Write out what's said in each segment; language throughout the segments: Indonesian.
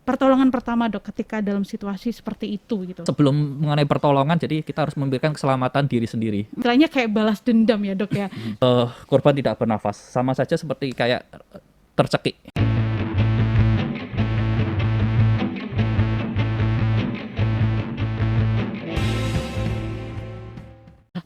pertolongan pertama dok ketika dalam situasi seperti itu gitu? Sebelum mengenai pertolongan, jadi kita harus memberikan keselamatan diri sendiri. Istilahnya kayak balas dendam ya dok ya. Korban tidak bernafas, sama saja seperti kayak tercekik.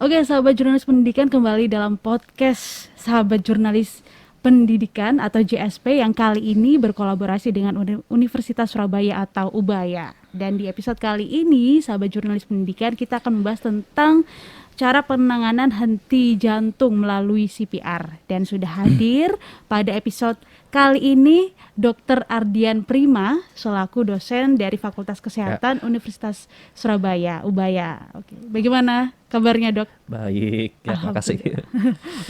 Oke, sahabat jurnalis pendidikan, kembali dalam podcast sahabat jurnalis pendidikan atau JSP yang kali ini berkolaborasi dengan Universitas Surabaya atau UBAYA. Dan di episode kali ini, sahabat jurnalis pendidikan, kita akan membahas tentang cara penanganan henti jantung melalui CPR. Dan sudah hadir pada episode kali ini Dr. Ardian Prima selaku dosen dari Fakultas Kesehatan Universitas Surabaya, UBAYA. Oke, bagaimana kabarnya dok? Baik, ya makasih.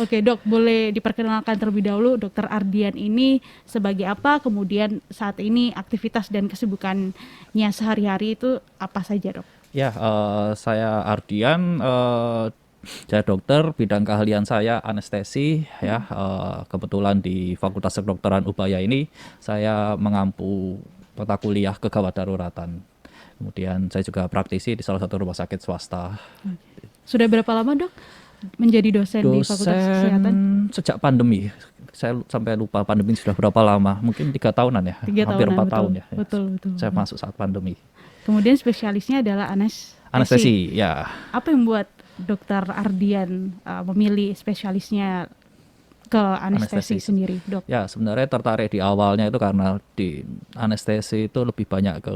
Oke dok, boleh diperkenalkan terlebih dahulu Dr. Ardian ini sebagai apa, kemudian saat ini aktivitas dan kesibukannya sehari-hari itu apa saja dok? Ya, saya Ardian, saya dokter, bidang keahlian saya anestesi ya. Kebetulan di Fakultas Kedokteran UBAYA ini saya mengampu mata kuliah kegawat daruratan. Kemudian saya juga praktisi di salah satu rumah sakit swasta. Sudah berapa lama dok menjadi dosen di Fakultas Kesehatan? Sejak pandemi. Saya sampai lupa pandemi sudah berapa lama. Mungkin 3 tahunan ya. 3 hampir 4 betul, tahun ya. Betul. Saya masuk saat pandemi. Kemudian spesialisnya adalah Anestesi, ya. Apa yang membuat Dr. Ardian memilih spesialisnya ke anestesi sendiri, dok? Ya, sebenarnya tertarik di awalnya itu karena di anestesi itu lebih banyak ke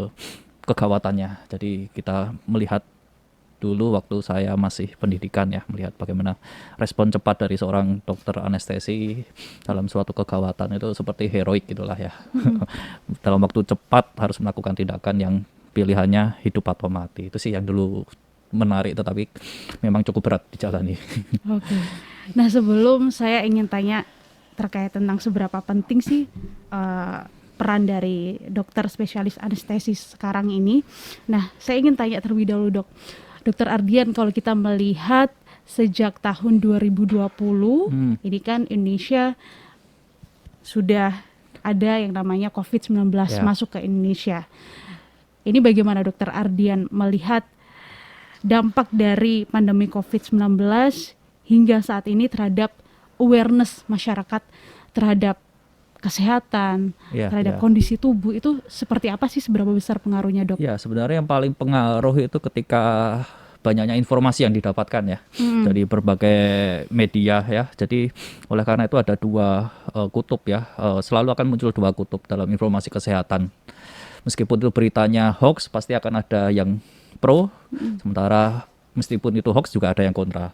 kegawatannya. Jadi kita melihat dulu waktu saya masih pendidikan ya, melihat bagaimana respon cepat dari seorang dokter anestesi dalam suatu kegawatan itu seperti heroik gitulah ya. Dalam waktu cepat harus melakukan tindakan yang pilihannya hidup atau mati. Itu sih yang dulu menarik, tetapi memang cukup berat dijalani. Oke. Nah, sebelum saya ingin tanya terkait tentang seberapa penting sih peran dari dokter spesialis anestesi sekarang ini. Nah, saya ingin tanya terlebih dahulu dok. Dokter Ardian, kalau kita melihat sejak tahun 2020, ini kan Indonesia sudah ada yang namanya COVID-19 masuk ke Indonesia. Ini bagaimana Dokter Ardian melihat dampak dari pandemi COVID-19 hingga saat ini terhadap awareness masyarakat terhadap kesehatan, terhadap kondisi tubuh, itu seperti apa sih, seberapa besar pengaruhnya dok? Ya, sebenarnya yang paling pengaruh itu ketika banyaknya informasi yang didapatkan ya dari berbagai media ya. Jadi oleh karena itu ada 2 kutub ya, selalu akan muncul 2 kutub dalam informasi kesehatan. Meskipun itu beritanya hoax, pasti akan ada yang pro, sementara meskipun itu hoax juga ada yang kontra.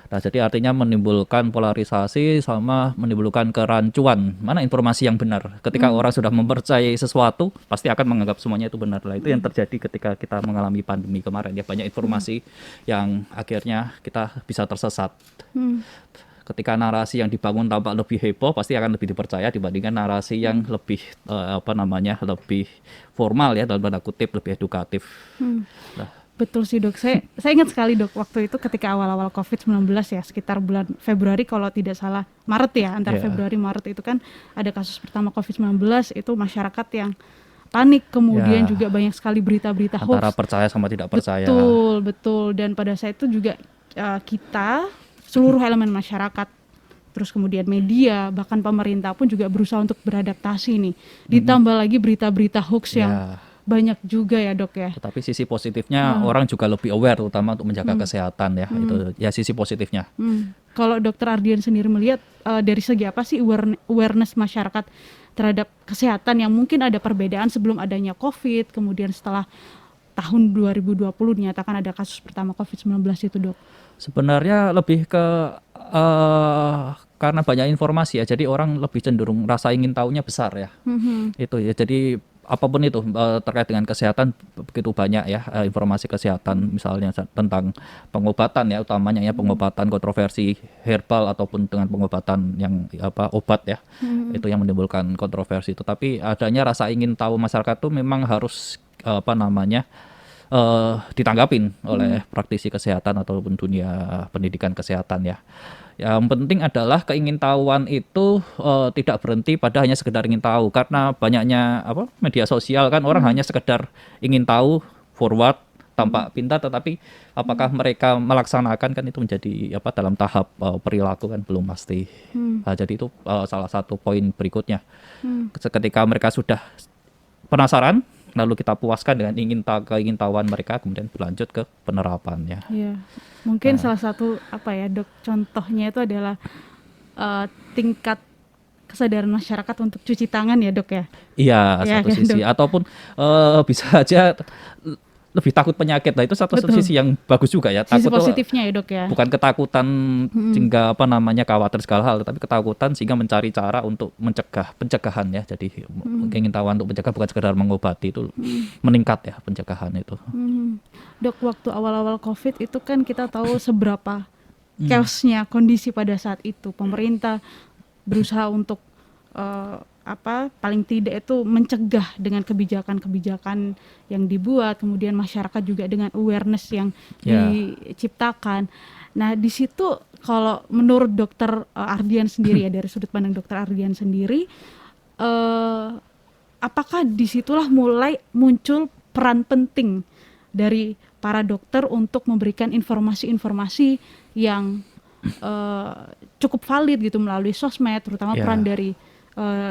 Nah, jadi artinya menimbulkan polarisasi sama menimbulkan kerancuan mana informasi yang benar. Ketika orang sudah mempercayai sesuatu, pasti akan menganggap semuanya itu benar. Nah, itu yang terjadi ketika kita mengalami pandemi kemarin ya, banyak informasi yang akhirnya kita bisa tersesat. Ketika narasi yang dibangun tampak lebih heboh, pasti akan lebih dipercaya dibandingkan narasi yang lebih lebih formal ya, dalam tanda kutip, lebih edukatif. Nah. Betul sih dok, saya ingat sekali dok, waktu itu ketika awal-awal COVID-19 ya, sekitar bulan Februari kalau tidak salah, Maret ya, antara Februari Maret itu kan ada kasus pertama COVID-19, itu masyarakat yang panik, kemudian juga banyak sekali berita-berita hoax. Antara percaya sama tidak percaya. Betul, dan pada saat itu juga kita, seluruh elemen masyarakat, terus kemudian media, bahkan pemerintah pun juga berusaha untuk beradaptasi nih. Ditambah lagi berita-berita hoax yang banyak juga ya dok ya. Tetapi sisi positifnya orang juga lebih aware, terutama untuk menjaga kesehatan ya. Itu ya sisi positifnya. Kalau dokter Ardian sendiri melihat dari segi apa sih awareness masyarakat terhadap kesehatan yang mungkin ada perbedaan sebelum adanya COVID, kemudian setelah tahun 2020 dinyatakan ada kasus pertama COVID-19 itu dok? Sebenarnya lebih ke karena banyak informasi ya, jadi orang lebih cenderung rasa ingin tahunya besar ya. Itu ya, jadi apapun itu terkait dengan kesehatan begitu banyak ya, informasi kesehatan misalnya tentang pengobatan ya, utamanya ya pengobatan kontroversi herbal ataupun dengan pengobatan yang obat ya, itu yang menimbulkan kontroversi. Tetapi adanya rasa ingin tahu masyarakat itu memang harus ditanggapin oleh praktisi kesehatan ataupun dunia pendidikan kesehatan ya. Yang penting adalah keingintahuan itu tidak berhenti pada hanya sekedar ingin tahu, karena banyaknya media sosial kan orang hanya sekedar ingin tahu, forward tampak pintar, tetapi apakah mereka melaksanakan kan itu menjadi dalam tahap perilaku kan belum pasti. Nah, jadi itu salah satu poin berikutnya. Ketika mereka sudah penasaran, lalu kita puaskan dengan keingintahuan mereka, kemudian berlanjut ke penerapannya. Iya. Mungkin salah satu Dok, contohnya itu adalah tingkat kesadaran masyarakat untuk cuci tangan ya, Dok ya. Iya, Ya, satu kan, sisi. Dok? Ataupun bisa aja lebih takut penyakit. Nah, itu satu Betul. sisi yang bagus juga ya. Sisi Takut tuh positifnya ya, Dok ya. bukan ketakutan sehingga khawatir segala hal, tapi ketakutan sehingga mencari cara untuk pencegahan ya. Jadi keingintahuan untuk mencegah, bukan sekedar mengobati, itu meningkat ya pencegahan itu. Dok, waktu awal-awal COVID itu kan kita tahu seberapa chaosnya kondisi pada saat itu. Pemerintah berusaha untuk paling tidak itu mencegah dengan kebijakan-kebijakan yang dibuat, kemudian masyarakat juga dengan awareness yang diciptakan. Nah, di situ kalau menurut Dokter Ardian sendiri ya, dari sudut pandang Dokter Ardian sendiri, apakah disitulah mulai muncul peran penting dari para dokter untuk memberikan informasi-informasi yang cukup valid gitu melalui sosmed, terutama peran dari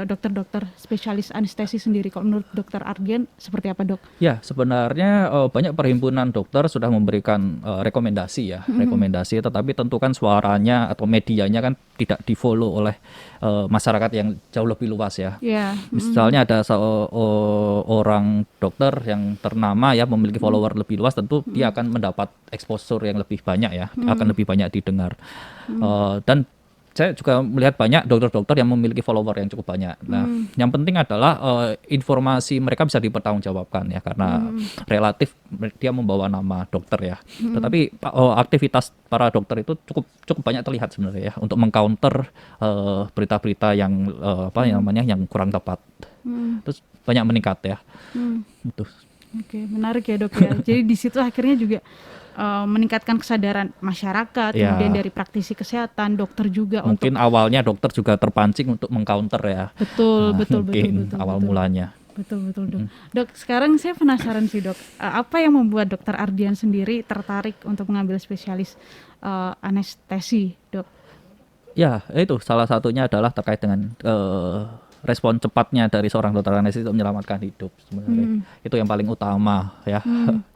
dokter-dokter spesialis anestesi sendiri. Kalau menurut Dokter Ardian seperti apa, Dok? Ya, sebenarnya banyak perhimpunan dokter sudah memberikan rekomendasi ya, rekomendasi, tetapi tentu kan suaranya atau medianya kan tidak di-follow oleh masyarakat yang jauh lebih luas ya. Misalnya ada seorang dokter yang ternama ya, memiliki follower lebih luas, tentu dia akan mendapat exposure yang lebih banyak ya, akan lebih banyak didengar. Dan saya juga melihat banyak dokter-dokter yang memiliki follower yang cukup banyak. Nah, yang penting adalah informasi mereka bisa dipertanggungjawabkan ya, karena relatif dia membawa nama dokter ya. Tetapi aktivitas para dokter itu cukup banyak terlihat sebenarnya ya, untuk mengcounter berita-berita yang yang kurang tepat. Terus banyak meningkat ya. Itu. Oke, menarik ya, Dok ya. Jadi di situ akhirnya juga meningkatkan kesadaran masyarakat, kemudian dari praktisi kesehatan, dokter juga. Mungkin awalnya dokter juga terpancing untuk mengcounter ya. Betul. Awal mulanya. Betul, Dok. Dok, sekarang saya penasaran sih, Dok. Apa yang membuat Dokter Ardian sendiri tertarik untuk mengambil spesialis anestesi, Dok? Ya, itu salah satunya adalah terkait dengan respon cepatnya dari seorang dokter anestesi untuk menyelamatkan hidup sebenarnya. Itu yang paling utama ya.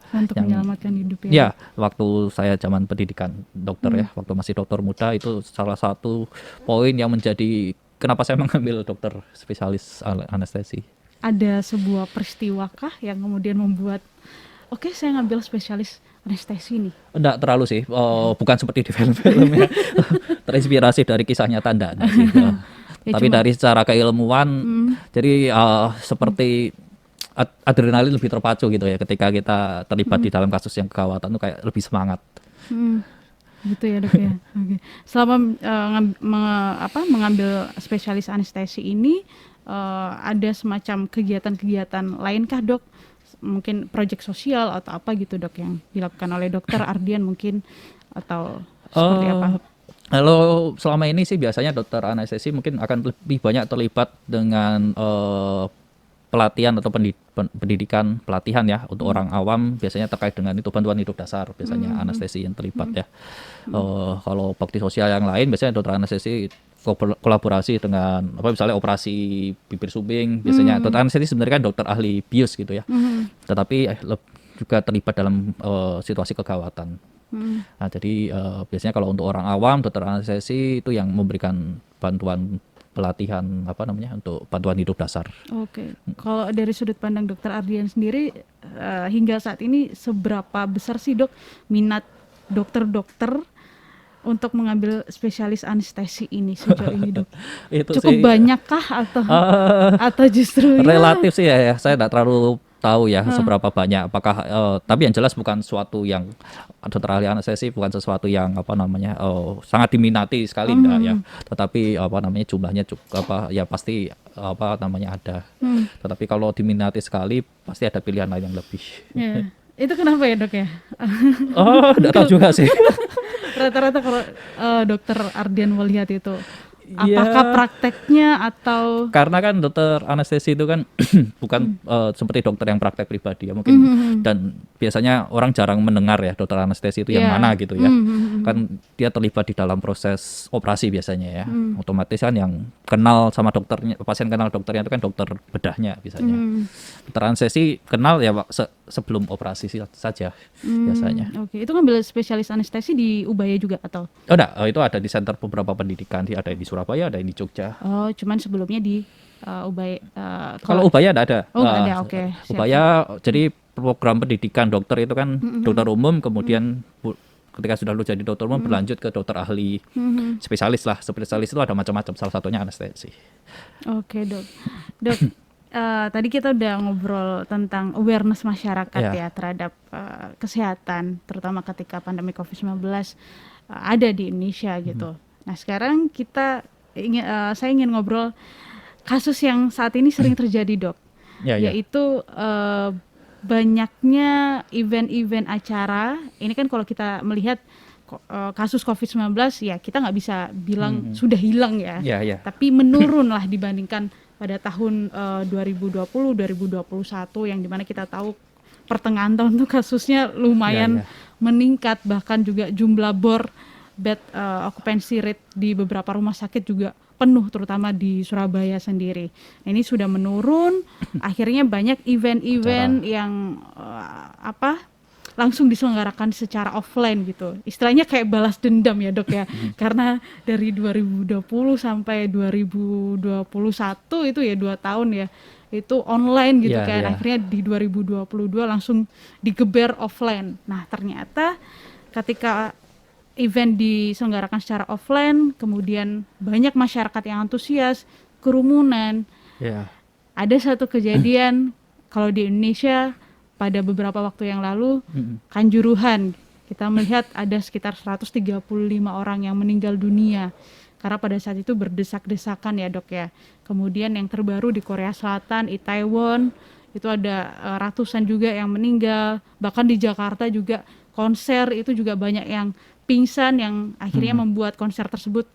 Untuk menyelamatkan hidup ya. Ya, waktu saya zaman pendidikan dokter ya, waktu masih dokter muda, itu salah satu poin yang menjadi kenapa saya mengambil dokter spesialis anestesi. Ada sebuah peristiwakah yang kemudian membuat saya ngambil spesialis anestesi nih? Enggak terlalu sih, bukan seperti di film-film ya. Terinspirasi dari kisah nyata enggak sih. Tapi dari secara keilmuan, jadi seperti adrenalin lebih terpacu gitu ya, ketika kita terlibat di dalam kasus yang kegawatan itu kayak lebih semangat. Gitu ya, Dok ya. Oke. Selama mengambil spesialis anestesi ini, ada semacam kegiatan-kegiatan lainkah, Dok? Mungkin proyek sosial atau apa gitu, Dok, yang dilakukan oleh Dokter Ardian mungkin, atau seperti apa? Kalau selama ini sih biasanya dokter anestesi mungkin akan lebih banyak terlibat dengan pelatihan atau pendidikan pelatihan ya untuk orang awam, biasanya terkait dengan itu bantuan hidup dasar, biasanya anestesi yang terlibat ya. Kalau bakti sosial yang lain biasanya dokter anestesi kolaborasi dengan misalnya operasi bibir subing, biasanya dokter anestesi sebenarnya kan dokter ahli bius gitu ya, tetapi juga terlibat dalam situasi kegawatan. Nah, jadi biasanya kalau untuk orang awam, dokter anestesi itu yang memberikan bantuan pelatihan untuk bantuan hidup dasar. Oke. Kalau dari sudut pandang Dokter Ardian sendiri, hingga saat ini seberapa besar sih, Dok, minat dokter-dokter untuk mengambil spesialis anestesi ini sejauh ini, Dok? Cukup banyakkah atau justru relatif sih ya, saya tidak terlalu tahu ya seberapa banyak, apakah tapi yang jelas bukan suatu yang dokter ahli anestesi bukan sesuatu yang sangat diminati sekali enggak ya, tetapi jumlahnya cukup pasti ada. Tetapi kalau diminati sekali pasti ada pilihan lain yang lebih. Itu kenapa ya, Dok ya? Enggak tahu juga sih. Rata-rata kalau dokter Ardian melihat itu, Iya. apakah prakteknya atau Karena kan dokter anestesi itu kan bukan seperti dokter yang praktek pribadi ya mungkin, dan biasanya orang jarang mendengar ya dokter anestesi itu yang Iya. mana gitu ya. Kan dia terlibat di dalam proses operasi biasanya ya. Otomatis kan yang kenal sama dokternya, pasien kenal dokternya itu kan dokter bedahnya biasanya. Dokter anestesi kenal ya sebelum operasi saja biasanya. Oke, itu ngambil spesialis anestesi di Ubaya juga atau? Oh enggak, itu ada di center beberapa pendidikan, ada di Surabaya, ada di Jogja. Oh, cuman sebelumnya di Ubaya. Kalau Ubaya enggak ada. Oh, nggak ada, oke. Siap. Ubaya jadi program pendidikan dokter itu kan dokter umum, kemudian ketika sudah lu jadi dokter umum berlanjut ke dokter ahli spesialis lah. Spesialis itu ada macam-macam, salah satunya anestesi. Oke, Dok. Dok, tadi kita udah ngobrol tentang awareness masyarakat Ya. ya terhadap kesehatan, terutama ketika pandemi COVID-19 ada di Indonesia gitu. Nah, sekarang saya ingin ngobrol kasus yang saat ini sering terjadi, Dok. Ya, ya. Yaitu banyaknya event-event acara. Ini kan kalau kita melihat kasus COVID-19 ya kita nggak bisa bilang sudah hilang ya. Ya, ya. Tapi menurun lah dibandingkan pada tahun 2020, 2021 yang dimana kita tahu pertengahan tahun tuh kasusnya lumayan meningkat, bahkan juga jumlah bed occupancy rate di beberapa rumah sakit juga penuh, terutama di Surabaya sendiri. Nah, ini sudah menurun, akhirnya banyak event-event yang langsung diselenggarakan secara offline gitu. Istilahnya kayak balas dendam ya, Dok ya. Karena dari 2020 sampai 2021 itu ya 2 tahun ya. Itu online gitu kan. Akhirnya di 2022 langsung digeber offline. Nah, ternyata ketika event diselenggarakan secara offline, kemudian banyak masyarakat yang antusias, kerumunan. Ada satu kejadian kalau di Indonesia pada beberapa waktu yang lalu, Kanjuruhan, kita melihat ada sekitar 135 orang yang meninggal dunia karena pada saat itu berdesak-desakan ya, Dok ya. Kemudian yang terbaru di Korea Selatan, Itaewon, itu ada ratusan juga yang meninggal. Bahkan di Jakarta juga konser itu juga banyak yang pingsan yang akhirnya membuat konser tersebut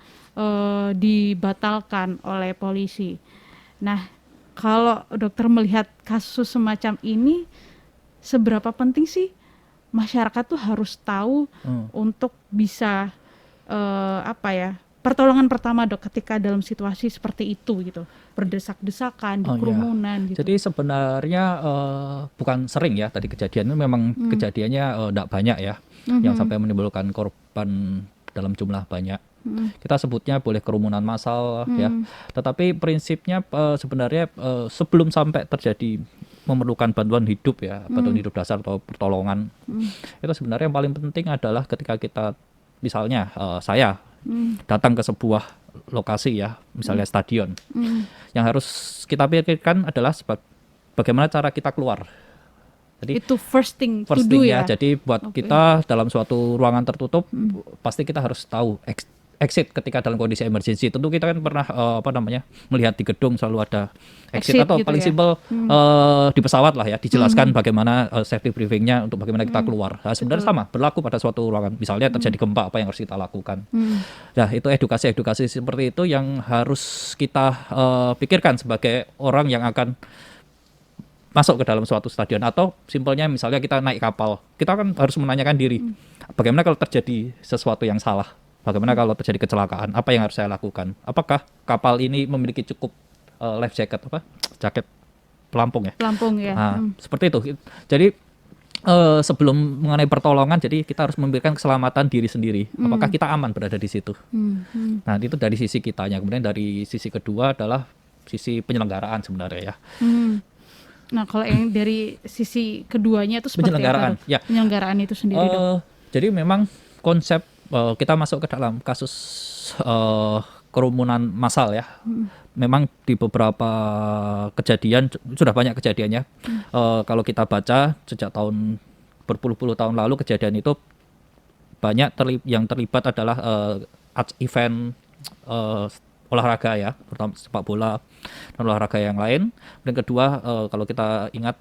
dibatalkan oleh polisi. Nah, kalau dokter melihat kasus semacam ini, seberapa penting sih masyarakat tuh harus tahu untuk bisa pertolongan pertama, Dok, ketika dalam situasi seperti itu gitu, berdesak-desakan, di kerumunan gitu. Jadi sebenarnya bukan sering ya tadi kejadian itu, memang kejadiannya tidak banyak ya yang sampai menimbulkan korban dalam jumlah banyak. Kita sebutnya boleh kerumunan massal ya, tetapi prinsipnya sebenarnya sebelum sampai terjadi memerlukan bantuan hidup ya, bantuan hidup dasar atau pertolongan, itu sebenarnya yang paling penting adalah ketika kita misalnya saya datang ke sebuah lokasi ya, misalnya stadion, yang harus kita pikirkan adalah bagaimana cara kita keluar. Jadi itu first thing to do ya. Jadi buat kita dalam suatu ruangan tertutup, pasti kita harus tahu exit ketika dalam kondisi emergency. Tentu kita kan pernah melihat di gedung selalu ada exit atau gitu paling ya? simpel di pesawat lah ya, dijelaskan bagaimana safety briefingnya untuk bagaimana kita keluar. Nah, sebenarnya sama berlaku pada suatu ruangan. Misalnya terjadi gempa, apa yang harus kita lakukan. Nah, itu edukasi seperti itu yang harus kita pikirkan sebagai orang yang akan masuk ke dalam suatu stadion, atau simpelnya misalnya kita naik kapal, kita kan harus menanyakan diri, bagaimana kalau terjadi sesuatu yang salah, bagaimana kalau terjadi kecelakaan, apa yang harus saya lakukan, apakah kapal ini memiliki cukup life jacket, jaket pelampung ya. Nah, seperti itu. Jadi sebelum mengenai pertolongan, jadi kita harus memikirkan keselamatan diri sendiri, apakah kita aman berada di situ. Nah, itu dari sisi kitanya. Kemudian dari sisi kedua adalah sisi penyelenggaraan sebenarnya ya. Nah, kalau yang dari sisi keduanya itu seperti apa? Penyelenggaraan itu sendiri, Dok. Jadi memang konsep kita masuk ke dalam kasus kerumunan massal ya. Memang di beberapa kejadian, sudah banyak kejadiannya. Kalau kita baca sejak tahun berpuluh-puluh tahun lalu, kejadian itu banyak yang terlibat adalah event olahraga ya, terutama sepak bola dan olahraga yang lain. Dan kedua, kalau kita ingat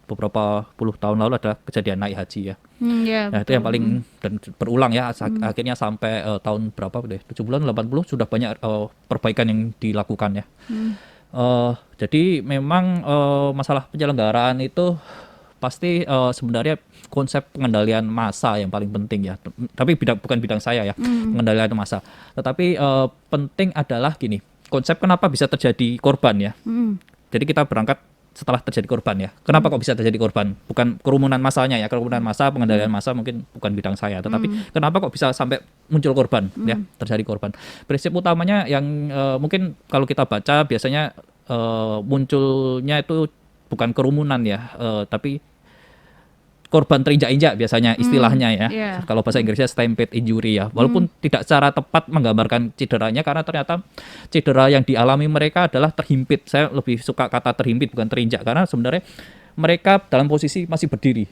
beberapa puluh tahun lalu ada kejadian naik haji ya. Ya, Nah, itu yang paling dan berulang ya, akhirnya sampai tahun berapa deh, 70-an 80 sudah banyak perbaikan yang dilakukan ya. Jadi memang masalah penyelenggaraan itu pasti sebenarnya konsep pengendalian massa yang paling penting ya. Tapi bukan bidang saya ya, pengendalian massa. Tetapi penting adalah gini, konsep kenapa bisa terjadi korban ya. Jadi kita berangkat setelah terjadi korban ya. Kenapa kok bisa terjadi korban? Bukan kerumunan massanya ya, kerumunan massa, pengendalian massa mungkin bukan bidang saya. Tetapi kenapa kok bisa sampai muncul korban ya, terjadi korban? Prinsip utamanya yang mungkin kalau kita baca biasanya munculnya itu bukan kerumunan ya, tapi korban terinjak-injak biasanya istilahnya ya. Kalau bahasa Inggrisnya stampede injury ya. Walaupun tidak secara tepat menggambarkan cederanya, karena ternyata cedera yang dialami mereka adalah terhimpit. Saya lebih suka kata terhimpit bukan terinjak, karena sebenarnya mereka dalam posisi masih berdiri.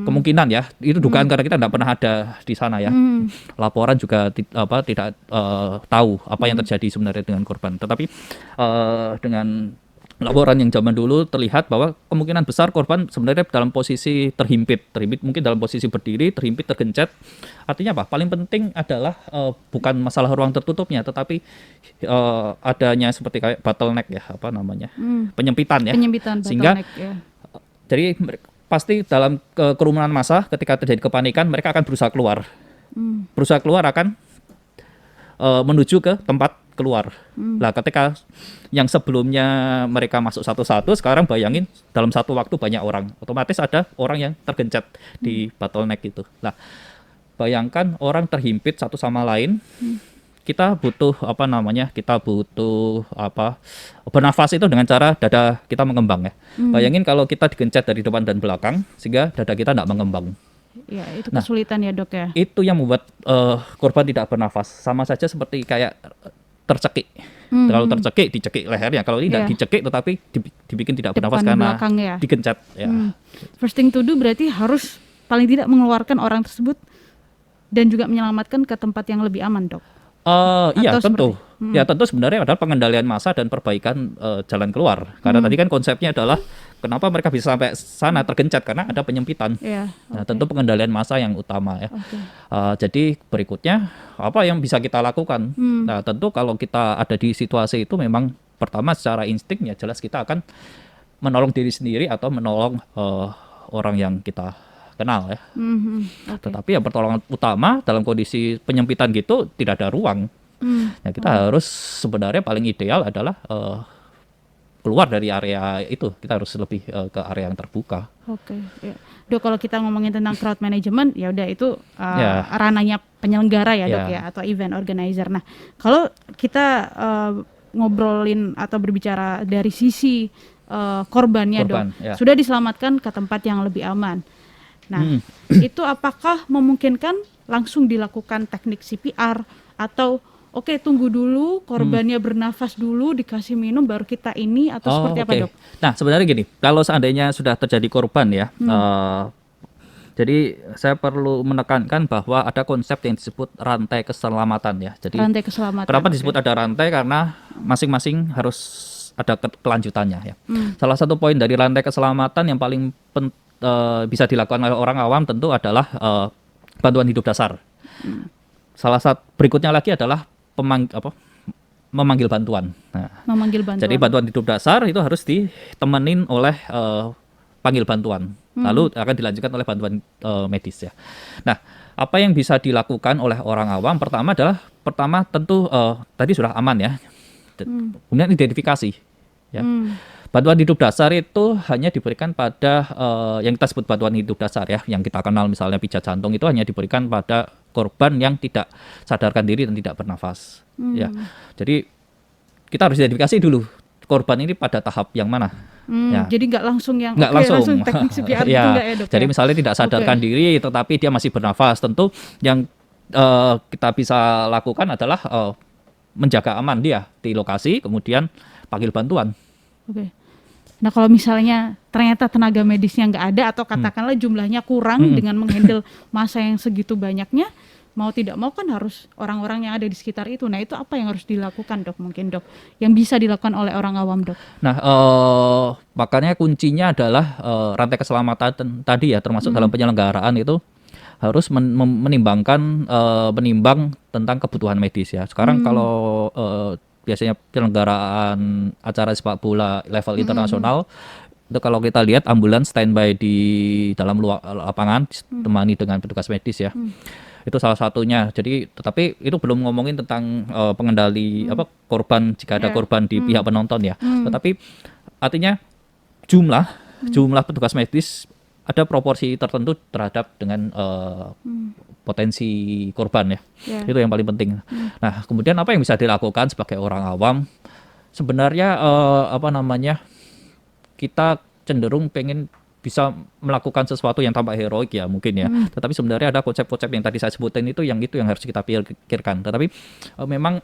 Kemungkinan ya, itu dugaan karena kita tidak pernah ada di sana ya. Laporan juga tidak tahu apa yang terjadi sebenarnya dengan korban. Tetapi dengan laporan yang zaman dulu terlihat bahwa kemungkinan besar korban sebenarnya dalam posisi terhimpit mungkin dalam posisi berdiri, terhimpit, tergencet. Artinya apa? Paling penting adalah bukan masalah ruang tertutupnya, tetapi adanya seperti kayak bottleneck ya, apa namanya, penyempitan ya. Sehingga jadi pasti dalam kerumunan massa ketika terjadi kepanikan mereka akan berusaha keluar akan menuju ke tempat keluar. Nah, ketika yang sebelumnya mereka masuk satu-satu, sekarang bayangin dalam satu waktu banyak orang, otomatis ada orang yang tergencet di bottleneck itu. Nah, bayangkan orang terhimpit satu sama lain, kita butuh bernafas itu dengan cara dada kita mengembang ya. Bayangin kalau kita digencet dari depan dan belakang sehingga dada kita tidak mengembang. Ya, itu kesulitan ya dok ya. Itu yang membuat korban tidak bernafas. Sama saja seperti kayak tercekik. Terlalu tercekik, dicekik lehernya. Kalau tidak dicekik tetapi dibikin tidak bernafas karena digencet. Ya. First thing to do berarti harus paling tidak mengeluarkan orang tersebut dan juga menyelamatkan ke tempat yang lebih aman, dok. Iya tentu. Ya tentu sebenarnya adalah pengendalian massa dan perbaikan jalan keluar. Karena tadi kan konsepnya adalah kenapa mereka bisa sampai sana tergencet karena ada penyempitan. Nah, tentu pengendalian massa yang utama ya. Jadi berikutnya apa yang bisa kita lakukan? Nah, tentu kalau kita ada di situasi itu memang pertama secara insting ya jelas kita akan menolong diri sendiri atau menolong orang yang kita kenal ya. Tetapi yang pertolongan utama dalam kondisi penyempitan gitu tidak ada ruang. Ya, kita harus sebenarnya paling ideal adalah keluar dari area itu. Kita harus lebih ke area yang terbuka. Ya. Dok, kalau kita ngomongin tentang crowd management ya udah itu ranahnya penyelenggara ya dok ya, atau event organizer. Nah, kalau kita ngobrolin atau berbicara dari sisi korbannya dok, sudah diselamatkan ke tempat yang lebih aman. Nah, itu apakah memungkinkan langsung dilakukan teknik CPR atau oke, tunggu dulu korbannya bernafas dulu, dikasih minum baru kita ini, atau seperti apa dok? Nah, sebenarnya gini, kalau seandainya sudah terjadi korban ya, jadi saya perlu menekankan bahwa ada konsep yang disebut rantai keselamatan ya. Jadi rantai keselamatan. Kenapa disebut ada rantai? Karena masing-masing harus ada kelanjutannya ya. Salah satu poin dari rantai keselamatan yang paling bisa dilakukan oleh orang awam tentu adalah bantuan hidup dasar. Salah satu berikutnya lagi adalah memanggil bantuan. Nah, memanggil bantuan. Jadi bantuan hidup dasar itu harus ditemenin oleh panggil bantuan. Lalu akan dilanjutkan oleh bantuan medis ya. Nah, apa yang bisa dilakukan oleh orang awam? Pertama tentu tadi sudah aman ya. Kemudian identifikasi ya. Bantuan hidup dasar itu hanya diberikan pada yang kita sebut bantuan hidup dasar ya, yang kita kenal misalnya pijat jantung itu hanya diberikan pada korban yang tidak sadarkan diri dan tidak bernafas. Ya, jadi kita harus identifikasi dulu korban ini pada tahap yang mana. Ya. Jadi nggak langsung langsung teknik CPR ya. Itu nggak ya dok? Jadi misalnya tidak sadarkan diri, tetapi dia masih bernafas, tentu yang kita bisa lakukan adalah menjaga aman dia di lokasi, kemudian panggil bantuan. Nah, kalau misalnya ternyata tenaga medisnya nggak ada atau katakanlah jumlahnya kurang dengan menghandle massa yang segitu banyaknya, mau tidak mau kan harus orang-orang yang ada di sekitar itu. Nah, itu apa yang harus dilakukan, Dok? Mungkin, Dok, yang bisa dilakukan oleh orang awam, Dok? Nah, makanya kuncinya adalah rantai keselamatan tadi ya, termasuk dalam penyelenggaraan itu harus menimbang tentang kebutuhan medis ya. Sekarang kalau biasanya penyelenggaraan acara sepak bola level internasional, itu kalau kita lihat ambulans standby di dalam lapangan ditemani dengan petugas medis ya. Itu salah satunya. Jadi tetapi itu belum ngomongin tentang pengendali korban jika ada korban di pihak penonton ya. Tetapi artinya jumlah petugas medis ada proporsi tertentu terhadap dengan potensi korban ya. Itu yang paling penting. Nah, kemudian apa yang bisa dilakukan sebagai orang awam? Sebenarnya kita cenderung pengen bisa melakukan sesuatu yang tampak heroik ya mungkin ya. Tetapi sebenarnya ada konsep-konsep yang tadi saya sebutin itu yang harus kita pikirkan. Tetapi memang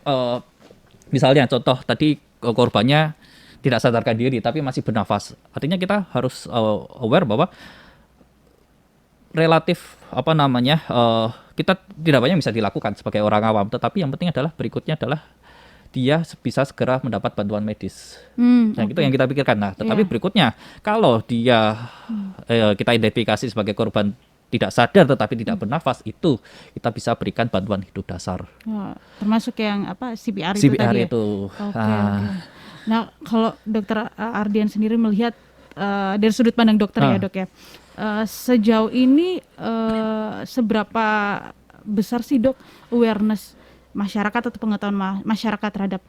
misalnya contoh tadi korbannya tidak sadarkan diri tapi masih bernafas. Artinya kita harus aware bahwa relatif kita tidak banyak bisa dilakukan sebagai orang awam. Tetapi yang penting adalah berikutnya adalah dia bisa segera mendapat bantuan medis. Nah, itu yang kita pikirkan. Nah, tetapi berikutnya, kalau dia kita identifikasi sebagai korban tidak sadar tetapi tidak bernafas, itu kita bisa berikan bantuan hidup dasar. Termasuk yang CPR itu CPR tadi itu. ya? Oke. Nah, kalau Dokter Ardian sendiri melihat dari sudut pandang dokter ya, Dok ya, sejauh ini seberapa besar sih, Dok, awareness masyarakat atau pengetahuan masyarakat terhadap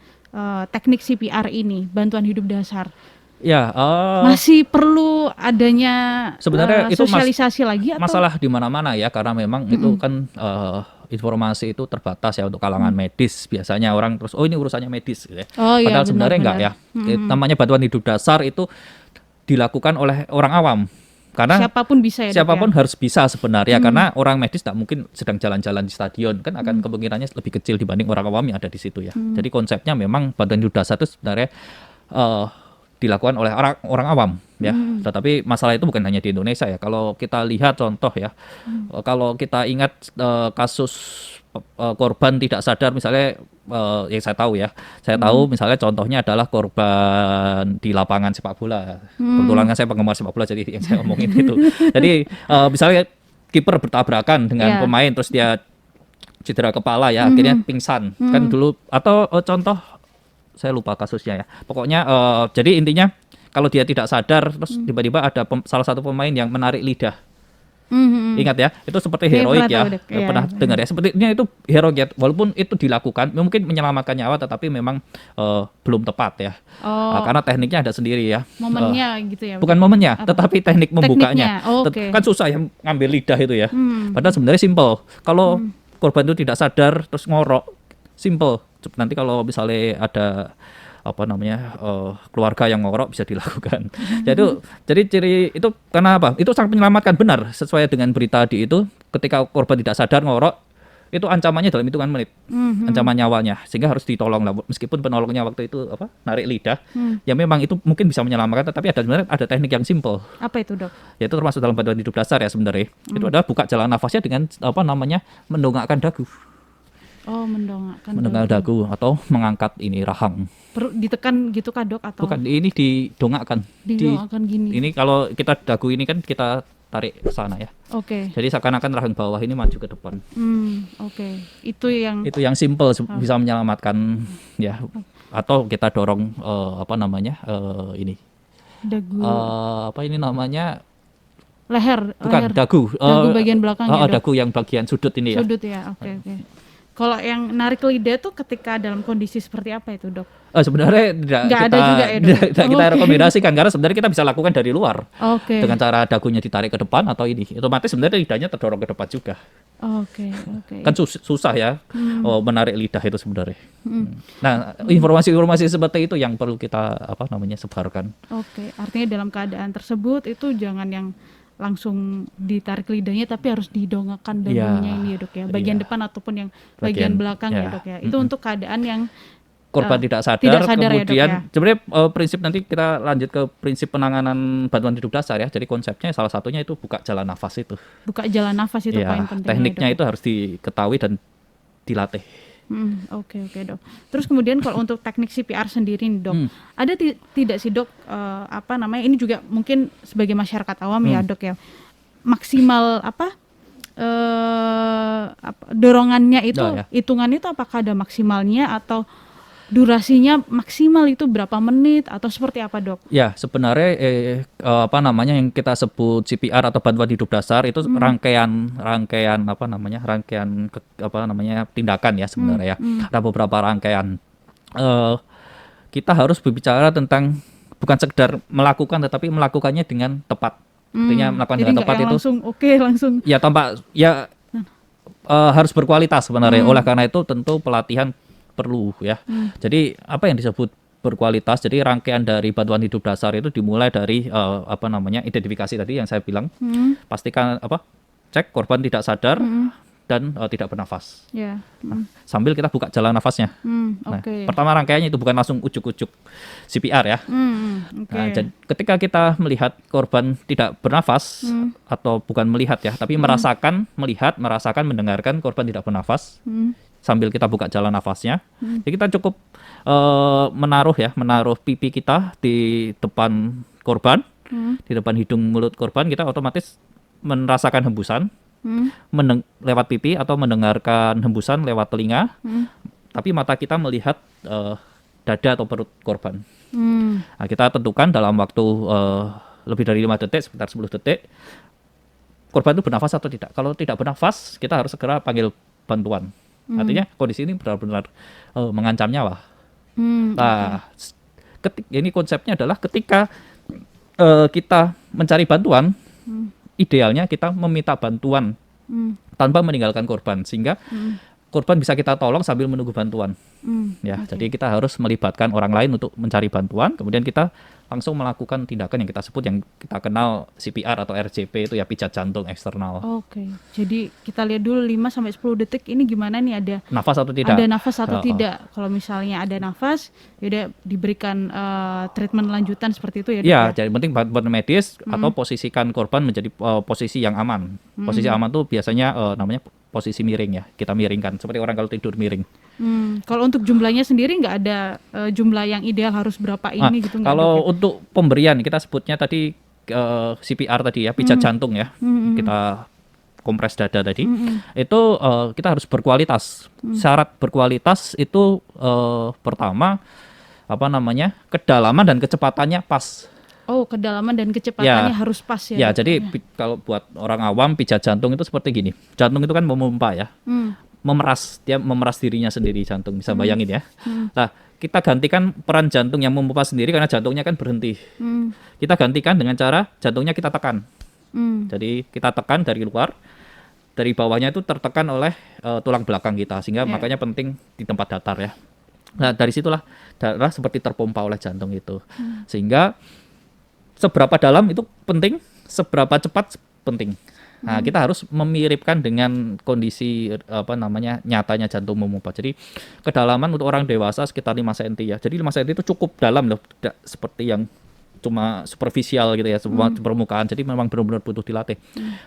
teknik CPR ini, bantuan hidup dasar? Ya, masih perlu adanya sebenarnya itu sosialisasi lagi atau masalah di mana-mana ya, karena memang itu kan informasi itu terbatas ya untuk kalangan medis. Biasanya orang terus ini urusannya medis gitu ya. Padahal sebenarnya enggak ya. Namanya bantuan hidup dasar itu dilakukan oleh orang awam. Karena siapapun bisa ya, siapapun harus bisa sebenarnya, karena orang medis tak mungkin sedang jalan-jalan di stadion, kan akan kemungkinannya lebih kecil dibanding orang awam yang ada di situ ya. Jadi konsepnya memang bantuan hidup dasar itu sebenarnya dilakukan oleh orang awam ya. Tetapi masalah itu bukan hanya di Indonesia ya. Kalau kita lihat contoh ya, kalau kita ingat kasus korban tidak sadar misalnya, yang saya tahu misalnya contohnya adalah korban di lapangan sepak bola. Kebetulan kan saya penggemar sepak bola, jadi yang saya ngomongin itu. Jadi misalnya kiper bertabrakan dengan pemain terus dia cedera kepala ya, akhirnya pingsan kan dulu, atau contoh saya lupa kasusnya ya. Pokoknya jadi intinya kalau dia tidak sadar terus tiba-tiba ada salah satu pemain yang menarik lidah. Ingat ya, itu seperti heroik ya. Pernah dengar ya, sepertinya itu heroik ya. Walaupun itu dilakukan, mungkin menyelamatkan nyawa, tetapi memang belum tepat ya. Karena tekniknya ada sendiri ya. Momennya gitu ya. Bukan momennya, tetapi teknik membukanya. Kan susah yang ngambil lidah itu ya. Padahal sebenarnya simple. Kalau korban itu tidak sadar terus ngorok, simple. Nanti kalau misalnya ada keluarga yang ngorok bisa dilakukan. Jadi ciri itu karena apa? Itu sangat menyelamatkan, benar sesuai dengan berita di itu. Ketika korban tidak sadar ngorok, itu ancamannya dalam hitungan menit, ancaman nyawanya, sehingga harus ditolong lah. Meskipun penolongnya waktu itu narik lidah, ya memang itu mungkin bisa menyelamatkan, tapi ada teknik yang simple. Apa itu, Dok? Yaitu termasuk dalam bantuan hidup dasar ya sebenarnya. Itu adalah buka jalan nafasnya dengan mendongakkan dagu. Mendongakkan dagu atau mengangkat ini rahang. Perlu ditekan gitu kah, Dok, atau? Bukan, ini didongakkan. Didongakkan gini. Ini kalau kita dagu ini kan kita tarik ke sana ya. Jadi seakan-akan rahang bawah ini maju ke depan. Itu yang simple bisa menyelamatkan ya. Atau kita dorong ini. Dagu. Ini namanya? Leher. Bukan, dagu. Dagu bagian belakang ya, Dok? Dagu yang bagian sudut ini ya. Sudut ya, oke. Kalau yang narik lidah tuh ketika dalam kondisi seperti apa itu, Dok? Sebenarnya tidak kita rekomendasikan, karena sebenarnya kita bisa lakukan dari luar. Dengan cara dagunya ditarik ke depan atau ini. Otomatis sebenarnya lidahnya terdorong ke depan juga. Kan susah ya menarik lidah itu sebenarnya. Nah, informasi-informasi seperti itu yang perlu kita sebarkan. Artinya dalam keadaan tersebut itu jangan yang langsung ditarik lidahnya, tapi harus didongakkan dagunya ini ya, Dok ya, bagian depan ataupun yang bagian belakang ya, Dok ya. Itu untuk keadaan yang korban tidak sadar, tidak sadar ya, Dok, kemudian ya? sebenarnya prinsip nanti kita lanjut ke prinsip penanganan bantuan hidup dasar ya. Jadi konsepnya salah satunya itu buka jalan nafas itu. Buka jalan nafas itu Ya, poin pentingnya, tekniknya Dok. itu harus diketahui dan dilatih. Oke, Dok. Terus kemudian kalau untuk teknik CPR sendiri nih, Dok, ada tidak sih, Dok, apa namanya, ini juga mungkin sebagai masyarakat awam ya, Dok, ya, maksimal dorongannya itu, Oh, ya. hitungannya itu apakah ada maksimalnya atau durasinya maksimal itu berapa menit atau seperti apa, Dok? Ya, sebenarnya apa namanya yang kita sebut CPR atau bantuan hidup dasar itu rangkaian tindakan ya sebenarnya ya. Ada beberapa rangkaian. Kita harus berbicara tentang bukan sekedar melakukan tetapi melakukannya dengan tepat. Artinya melakukan Jadi dengan nggak tepat yang itu langsung ya tanpa ya harus berkualitas sebenarnya. Oleh karena itu tentu pelatihan perlu ya. Jadi apa yang disebut berkualitas? Jadi rangkaian dari bantuan hidup dasar itu dimulai dari identifikasi tadi yang saya bilang. Pastikan cek korban tidak sadar dan tidak bernafas. ya. Sambil kita buka jalan nafasnya. Nah, Oke. pertama rangkaiannya itu bukan langsung ujuk-ujuk CPR ya. Oke. Nah, ketika kita melihat korban tidak bernafas atau bukan melihat ya, tapi merasakan mendengarkan korban tidak bernafas sambil kita buka jalan nafasnya. Jadi kita cukup menaruh pipi kita di depan korban, di depan hidung mulut korban, kita otomatis merasakan hembusan lewat pipi atau mendengarkan hembusan lewat telinga. Tapi mata kita melihat dada atau perut korban. Nah, kita tentukan dalam waktu lebih dari 5 detik, sekitar 10 detik, korban itu bernafas atau tidak. Kalau tidak bernafas, kita harus segera panggil bantuan. Artinya kondisi ini benar-benar mengancam nyawa. Nah, ini konsepnya adalah ketika kita mencari bantuan, idealnya kita meminta bantuan tanpa meninggalkan korban, sehingga korban bisa kita tolong sambil menunggu bantuan. Jadi kita harus melibatkan orang lain untuk mencari bantuan, kemudian kita langsung melakukan tindakan yang kita sebut, yang kita kenal CPR atau RJP itu ya, pijat jantung eksternal. Oke. Jadi kita lihat dulu 5 sampai 10 detik ini gimana nih, ada Nafas atau tidak? Ada nafas atau tidak. Kalau misalnya ada nafas, yaudah diberikan treatment lanjutan seperti itu ya, Dok, Ya, ya? jadi penting bantuan medis atau posisikan korban menjadi posisi yang aman. Posisi aman tuh biasanya namanya posisi miring ya. Kita miringkan seperti orang kalau tidur miring. Kalau untuk jumlahnya sendiri nggak ada jumlah yang ideal harus berapa ini gitu nggak, Kalau Dok, ya? untuk pemberian kita sebutnya tadi CPR tadi ya, pijat jantung ya. Kita kompres dada tadi. Itu kita harus berkualitas. Syarat berkualitas itu pertama kedalaman dan kecepatannya pas. Oh, kedalaman dan kecepatannya harus pas ya, Ya, Dok? jadi kalau buat orang awam pijat jantung itu seperti gini. Jantung itu kan memompa ya. Dia memeras dirinya sendiri, jantung, bisa bayangin ya. Nah, kita gantikan peran jantung yang memompa sendiri karena jantungnya kan berhenti. Kita gantikan dengan cara jantungnya kita tekan. Jadi kita tekan dari luar, dari bawahnya itu tertekan oleh tulang belakang kita, sehingga makanya penting di tempat datar ya. Nah, dari situlah darah seperti terpompa oleh jantung itu. Sehingga seberapa dalam itu penting, seberapa cepat penting. Nah, kita harus memiripkan dengan kondisi nyatanya jantung memompa. Jadi kedalaman untuk orang dewasa sekitar 5 cm ya. Jadi 5 cm itu cukup dalam loh, tidak seperti yang cuma superficial gitu ya, semua permukaan. Jadi memang benar-benar butuh dilatih.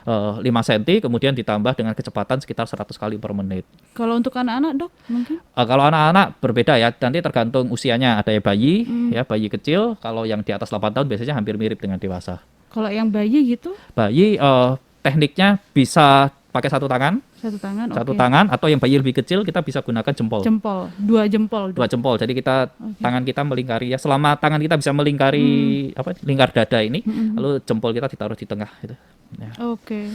5 cm kemudian ditambah dengan kecepatan sekitar 100 kali per menit. Kalau untuk anak-anak, Dok, mungkin? Kalau anak-anak berbeda ya, nanti tergantung usianya. Ada yang bayi, ya bayi kecil. Kalau yang di atas 8 tahun biasanya hampir mirip dengan dewasa. Kalau yang bayi gitu? Bayi tekniknya bisa pakai satu tangan, Satu tangan, atau yang bayi lebih kecil kita bisa gunakan jempol. Dua jempol, Dok. 2 jempol. Jadi tangan kita melingkari ya, selama tangan kita bisa melingkari lingkar dada ini, lalu jempol kita ditaruh di tengah gitu. Ya. Oke.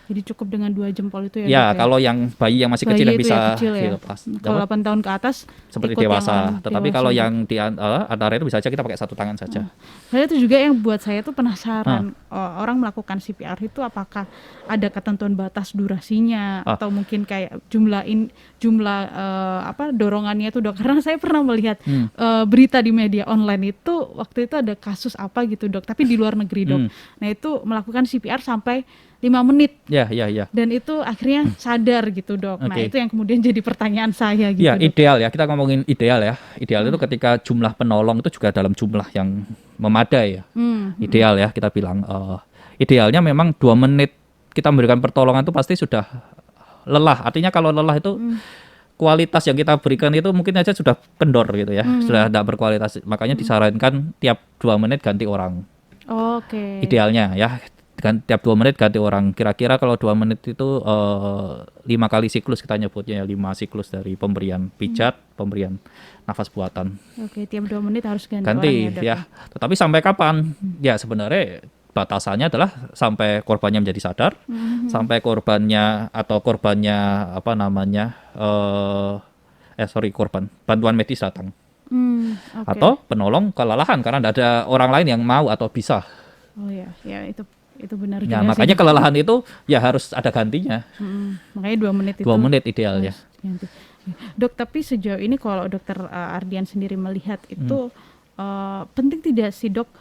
Jadi cukup dengan 2 jempol itu ya, Ya, Dok, kalau yang bayi yang masih kecil yang itu bisa ya, kecil ya. dilepas. Kalau 8 tahun ke atas Seperti ikut dewasa. yang Tetapi dewasa. kalau yang di antara itu bisa aja kita pakai satu tangan saja. Saya itu juga yang buat saya tuh penasaran, orang melakukan CPR itu apakah ada ketentuan batas durasinya atau mungkin kayak jumlah dorongannya itu, Dok. Karena saya pernah melihat berita di media online itu waktu itu ada kasus apa gitu, Dok, tapi di luar negeri, Dok. Nah, itu melakukan CPR sampai 5 menit. Ya, ya, ya. Dan itu akhirnya sadar gitu dok. Nah Oke. itu yang kemudian jadi pertanyaan saya gitu Ya, dok. ideal ya. Kita ngomongin ideal ya. Ideal itu ketika jumlah penolong itu juga dalam jumlah yang memadai ya. Ideal ya kita bilang. Idealnya memang 2 menit kita memberikan pertolongan itu pasti sudah lelah. Artinya kalau lelah itu kualitas yang kita berikan itu mungkin aja sudah kendor gitu ya. Sudah tidak berkualitas. Makanya disarankan tiap 2 menit ganti orang. Oke. Idealnya ya. Tiap 2 menit ganti orang. Kira-kira kalau 2 menit itu 5 kali siklus kita nyebutnya ya, 5 siklus dari pemberian pijat, pemberian nafas buatan. Oke, tiap 2 menit harus ganti orang Ganti ya dok. ya. Tetapi sampai kapan? Ya sebenarnya batasannya adalah sampai korbannya menjadi sadar, sampai korbannya apa namanya korban bantuan medis datang, Oke. atau penolong kelelahan karena tidak ada orang lain yang mau atau bisa. Oh ya, ya itu benar Ya juga makanya sih. kelelahan itu ya harus ada gantinya. Makanya 2 menit itu 2 menit ideal ya. harus ganti. Dok, tapi sejauh ini kalau dokter Ardian sendiri melihat itu penting tidak sih dok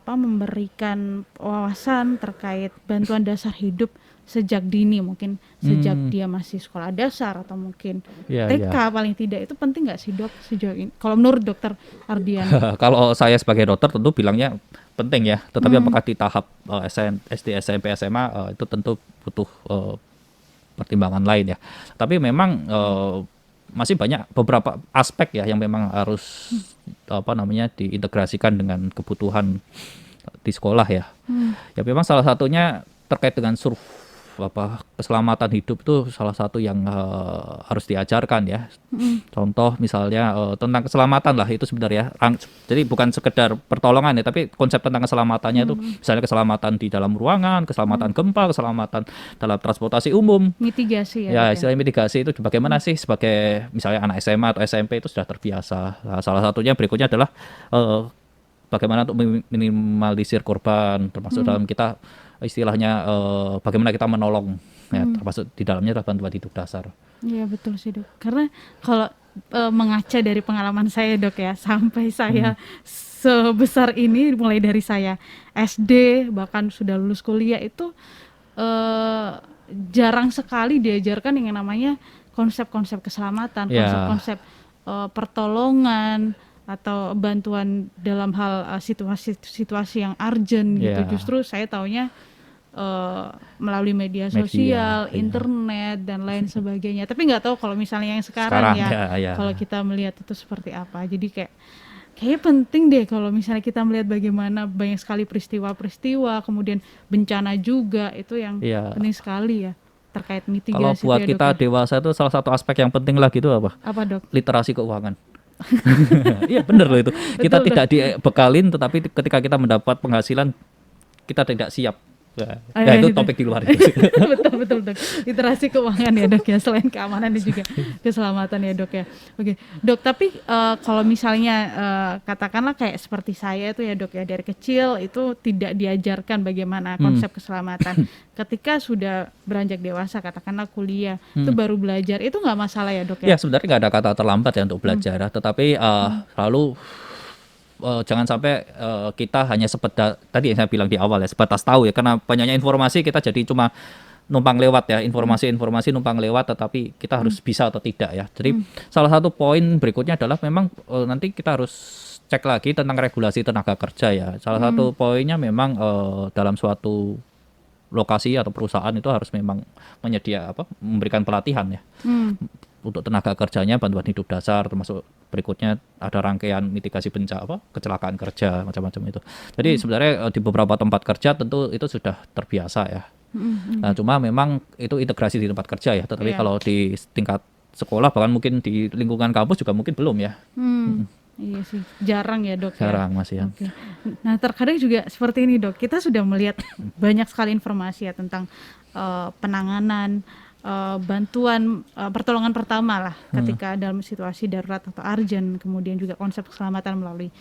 memberikan wawasan terkait bantuan dasar hidup sejak dini, mungkin sejak dia masih sekolah dasar atau mungkin Iya, TK iya. paling tidak, itu penting nggak sih dok sejauh ini kalau menurut dokter Ardian? Kalau saya sebagai dokter tentu bilangnya penting ya, tetapi apakah di tahap SD, SMP, SMA itu tentu butuh pertimbangan lain ya. Tapi memang masih banyak beberapa aspek ya yang memang harus diintegrasikan dengan kebutuhan di sekolah ya. Ya memang salah satunya terkait dengan keselamatan hidup itu salah satu yang harus diajarkan ya. Contoh misalnya tentang keselamatan lah itu sebenarnya. Jadi bukan sekedar pertolongan ya, tapi konsep tentang keselamatannya itu misalnya keselamatan di dalam ruangan, keselamatan gempa, keselamatan dalam transportasi umum. Mitigasi ya Ya, dok, istilah mitigasi itu bagaimana sih sebagai misalnya anak SMA atau SMP itu sudah terbiasa. Nah, salah satunya berikutnya adalah bagaimana untuk minimalisir korban, termasuk dalam kita istilahnya bagaimana kita menolong, ya, termasuk di dalamnya adalah bantuan hidup dasar. Iya betul sih dok. Karena kalau mengaca dari pengalaman saya dok ya, sampai saya sebesar ini, mulai dari saya SD bahkan sudah lulus kuliah itu jarang sekali diajarkan yang namanya konsep-konsep keselamatan, Ya. konsep-konsep pertolongan atau bantuan dalam hal situasi-situasi yang urgent gitu. Ya. Justru saya taunya melalui media Media, sosial, iya. internet dan lain sebagainya. Tapi nggak tahu kalau misalnya yang sekarang ya. kalau kita melihat itu seperti apa. Jadi kayak penting deh kalau misalnya kita melihat bagaimana banyak sekali peristiwa-peristiwa, kemudian bencana juga, itu yang Iya. penting sekali ya terkait mitigasi. Kalau buat itu ya, kita dok, ya. dewasa itu salah satu aspek yang penting lagi itu apa? Apa dok? Literasi keuangan. Iya benar loh itu. Kita Betul, tidak dibekalin, tetapi ketika kita mendapat penghasilan kita tidak siap. Ya, itu itu. topik di luar itu. betul dok, literasi keuangan ya dok ya, selain keamanan dan juga keselamatan ya dok ya. Oke dok, tapi kalau misalnya katakanlah kayak seperti saya itu ya dok ya, dari kecil itu tidak diajarkan bagaimana konsep keselamatan. Ketika sudah beranjak dewasa, katakanlah kuliah, itu baru belajar, itu nggak masalah ya dok Ya ya? sebenarnya nggak ada kata terlambat ya untuk belajar, tetapi lalu jangan sampai kita hanya tadi yang saya bilang di awal ya, sebatas tahu ya, karena banyaknya informasi kita jadi cuma numpang lewat ya, informasi numpang lewat, tetapi kita harus bisa atau tidak ya. Jadi salah satu poin berikutnya adalah memang nanti kita harus cek lagi tentang regulasi tenaga kerja ya. Salah satu poinnya memang dalam suatu lokasi atau perusahaan itu harus memang memberikan pelatihan ya. Untuk tenaga kerjanya, bantuan hidup dasar, termasuk berikutnya ada rangkaian mitigasi kecelakaan kerja, macam-macam itu. Jadi sebenarnya di beberapa tempat kerja tentu itu sudah terbiasa ya. Nah, cuma memang itu integrasi di tempat kerja ya, tetapi kalau di tingkat sekolah bahkan mungkin di lingkungan kampus juga mungkin belum ya. Iya sih, jarang ya dok. Jarang masih ya. Oke. Nah terkadang juga seperti ini dok, kita sudah melihat banyak sekali informasi ya tentang penanganan, bantuan, pertolongan pertama lah ketika dalam situasi darurat atau urgent, kemudian juga konsep keselamatan melalui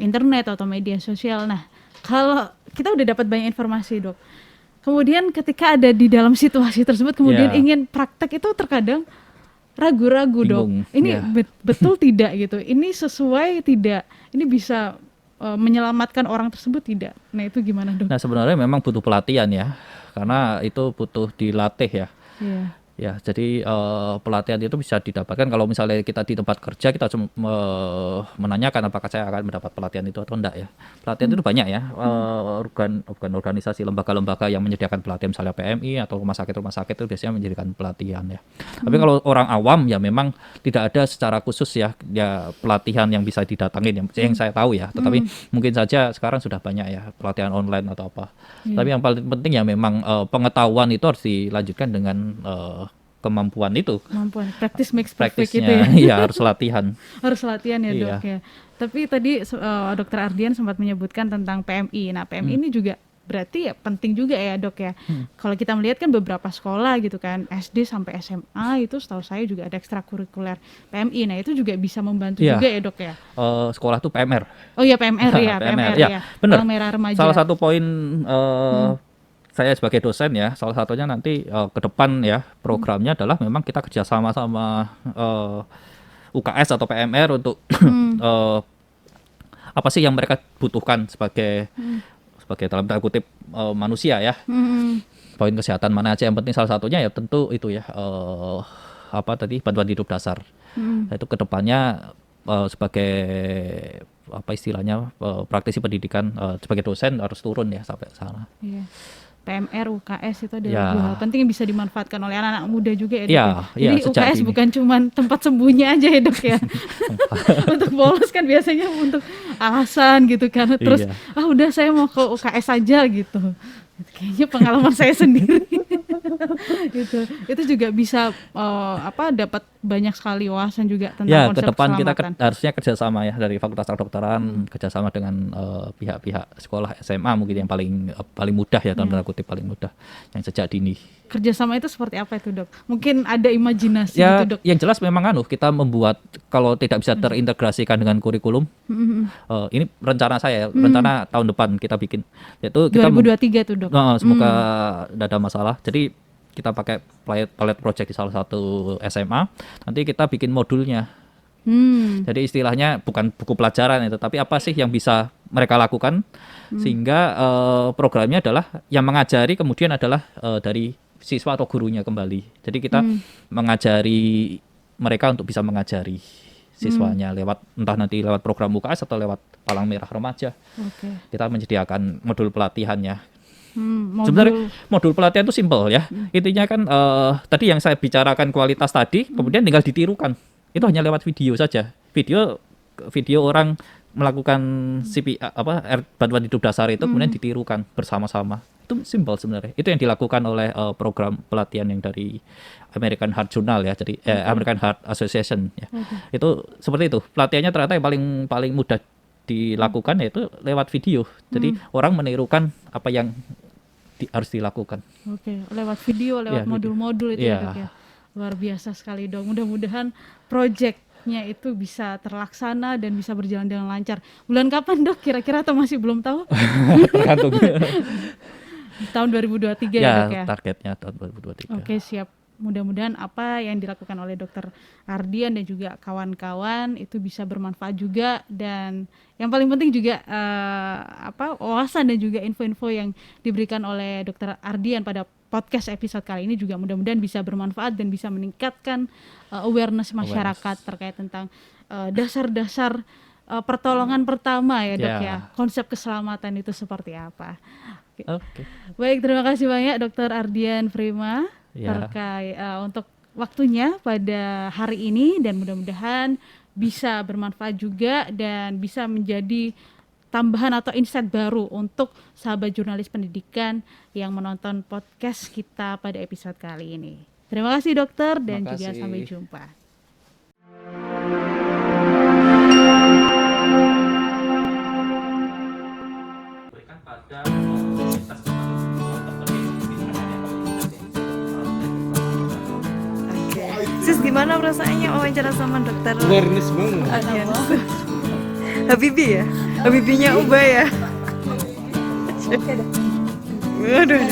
internet atau media sosial. Nah kalau kita udah dapat banyak informasi dok, kemudian ketika ada di dalam situasi tersebut kemudian ingin praktek, itu terkadang ragu-ragu dok, Bingung, ini betul tidak gitu, ini sesuai tidak, ini bisa menyelamatkan orang tersebut tidak. Nah itu gimana dok? Nah sebenarnya memang butuh pelatihan ya, karena itu butuh dilatih ya. Iya. Ya, jadi pelatihan itu bisa didapatkan kalau misalnya kita di tempat kerja, kita cuma menanyakan apakah saya akan mendapat pelatihan itu atau enggak ya. Pelatihan itu banyak ya, bukan organisasi, lembaga-lembaga yang menyediakan pelatihan, misalnya PMI atau rumah sakit itu biasanya menyediakan pelatihan ya. Tapi kalau orang awam ya memang tidak ada secara khusus ya pelatihan yang bisa didatangin yang saya tahu ya. Tetapi mungkin saja sekarang sudah banyak ya pelatihan online atau apa. Tapi yang paling penting ya memang pengetahuan itu harus dilanjutkan dengan kemampuan itu. Kemampuan practice makes perfect gitu Praktisnya, ya. iya harus latihan. Harus latihan ya dok Iya. ya. Tapi tadi dokter Ardian sempat menyebutkan tentang PMI. Nah PMI ini juga berarti ya penting juga ya dok ya. Kalau kita melihat kan beberapa sekolah gitu kan, SD sampai SMA itu setahu saya juga ada ekstrakurikuler PMI. Nah itu juga bisa membantu Iya. juga ya dok ya. Sekolah tuh PMR. Oh iya PMR ya, PMR ya, ya. benar. Palang Merah Remaja. Salah satu poin saya sebagai dosen ya, salah satunya nanti ke depan ya programnya adalah memang kita kerjasama sama UKS atau PMR untuk apa sih yang mereka butuhkan sebagai dalam tanda kutip manusia ya. Poin kesehatan mana aja yang penting, salah satunya ya tentu itu ya bantuan hidup dasar. Itu ke depannya sebagai apa istilahnya praktisi pendidikan sebagai dosen harus turun ya sampai sana. Iya. PMR, UKS itu adalah Ya. dua hal penting yang bisa dimanfaatkan oleh anak-anak muda juga ya dok. Ya, Jadi ya, sejak UKS dini. bukan cuma tempat sembunyi aja ya dok ya. Untuk bolos kan biasanya untuk alasan gitu kan. Terus Iya. udah saya mau ke UKS aja gitu. Kayaknya pengalaman saya sendiri. Gitu. Itu juga bisa dapat banyak sekali wawasan juga tentang Ya, konsep ke depan kita keselamatan. harusnya kerjasama ya dari Fakultas Kedokteran, kerjasama dengan pihak-pihak sekolah SMA mungkin yang paling mudah ya, dalam tanda kutip paling mudah, yang sejak dini. Kerjasama itu seperti apa itu dok? Mungkin ada imajinasi Ya, gitu dok. yang jelas memang kita membuat, kalau tidak bisa terintegrasikan dengan kurikulum, ini rencana saya, rencana tahun depan kita bikin, yaitu kita 2023 tuh dok. semoga tidak ada masalah. Jadi kita pakai pilot project di salah satu SMA, nanti kita bikin modulnya. Jadi istilahnya bukan buku pelajaran itu, tapi apa sih yang bisa mereka lakukan, sehingga programnya adalah yang mengajari kemudian adalah dari siswa atau gurunya kembali. Jadi kita mengajari mereka untuk bisa mengajari siswanya entah nanti lewat program UKS atau lewat Palang Merah Remaja. Oke. Kita menyediakan modul pelatihannya. Modul. Sebenarnya modul pelatihan itu simpel ya. Intinya kan tadi yang saya bicarakan kualitas tadi, kemudian tinggal ditirukan. Itu hanya lewat video saja. Video orang melakukan bantuan hidup dasar itu kemudian ditirukan bersama-sama. Itu simpel sebenarnya. Itu yang dilakukan oleh program pelatihan yang dari American Heart Journal ya, jadi American Heart Association ya. Itu seperti itu. Pelatihannya ternyata yang paling mudah dilakukan yaitu lewat video. Jadi orang menirukan apa yang harus dilakukan. Oke, lewat video, lewat Iya, modul-modul itu Iya. ya dok ya. Luar biasa sekali dok. Mudah-mudahan projectnya itu bisa terlaksana dan bisa berjalan dengan lancar. Bulan kapan dok kira-kira atau masih belum tahu? Tergantung. Tahun 2023 ya dok ya. Targetnya tahun 2023. Oke, siap. Mudah-mudahan apa yang dilakukan oleh Dokter Ardian dan juga kawan-kawan itu bisa bermanfaat juga, dan yang paling penting juga wawasan dan juga info-info yang diberikan oleh Dokter Ardian pada podcast episode kali ini juga mudah-mudahan bisa bermanfaat dan bisa meningkatkan awareness masyarakat terkait tentang dasar-dasar pertolongan pertama ya dok ya. Konsep keselamatan itu seperti apa. Oke. Baik, terima kasih banyak Dokter Ardian Prima terkait untuk waktunya pada hari ini, dan mudah-mudahan bisa bermanfaat juga dan bisa menjadi tambahan atau insight baru untuk sahabat jurnalis pendidikan yang menonton podcast kita pada episode kali ini. Terima kasih dokter dan juga sampai jumpa. Sis, gimana perasaannya wawancara sama dokter awareness banget. Ardian? Habibie ya? Habibinya Ubay ya? Waduh.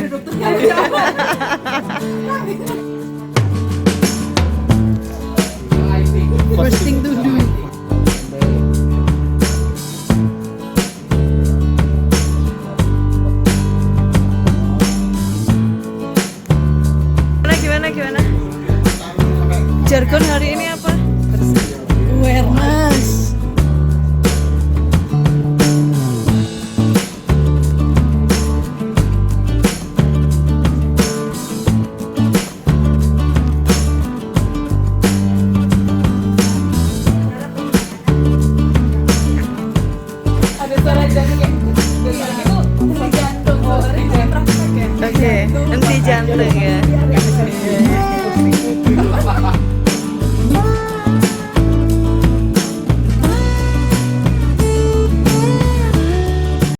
First thing to do.